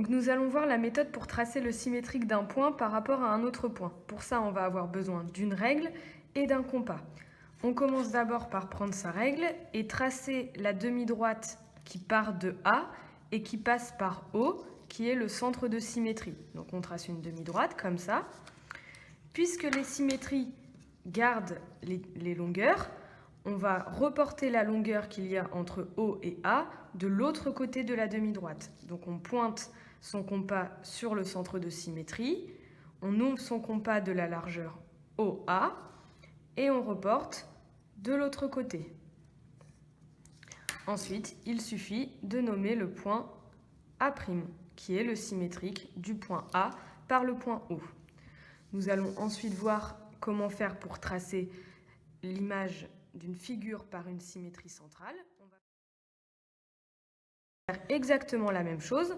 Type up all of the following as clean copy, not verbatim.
Donc nous allons voir la méthode pour tracer le symétrique d'un point par rapport à un autre point. Pour ça, on va avoir besoin d'une règle et d'un compas. On commence d'abord par prendre sa règle et tracer la demi-droite qui part de A et qui passe par O, qui est le centre de symétrie. Donc on trace une demi-droite comme ça. Puisque les symétries gardent les longueurs, on va reporter la longueur qu'il y a entre O et A de l'autre côté de la demi-droite. Donc on pointe son compas sur le centre de symétrie, on ouvre son compas de la largeur OA et on reporte de l'autre côté. Ensuite, il suffit de nommer le point A', qui est le symétrique du point A par le point O. Nous allons ensuite voir comment faire pour tracer l'image d'une figure par une symétrie centrale. On va faire exactement la même chose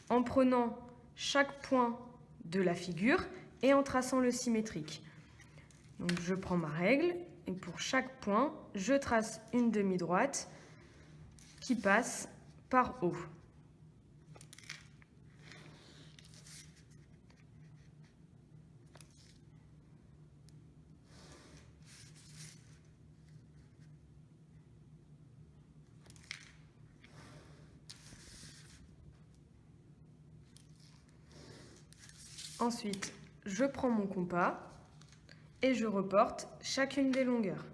en prenant chaque point de la figure et en traçant le symétrique. Donc je prends ma règle et pour chaque point, je trace une demi-droite qui passe par O. Ensuite, je prends mon compas et je reporte chacune des longueurs.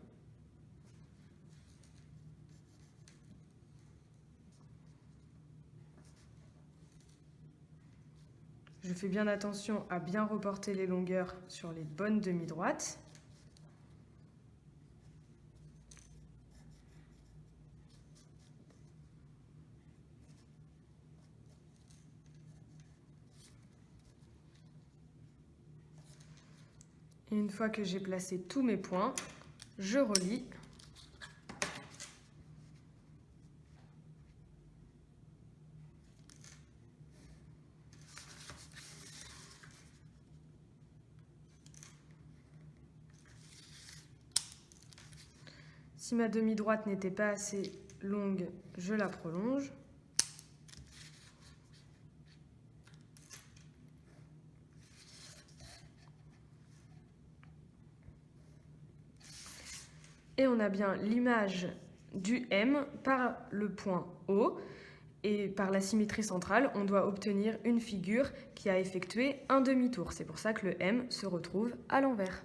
Je fais bien attention à bien reporter les longueurs sur les bonnes demi-droites. Et une fois que j'ai placé tous mes points, je relie. Si ma demi-droite n'était pas assez longue, je la prolonge. Et on a bien l'image du M par le point O. Et par la symétrie centrale, on doit obtenir une figure qui a effectué un demi-tour. C'est pour ça que le M se retrouve à l'envers.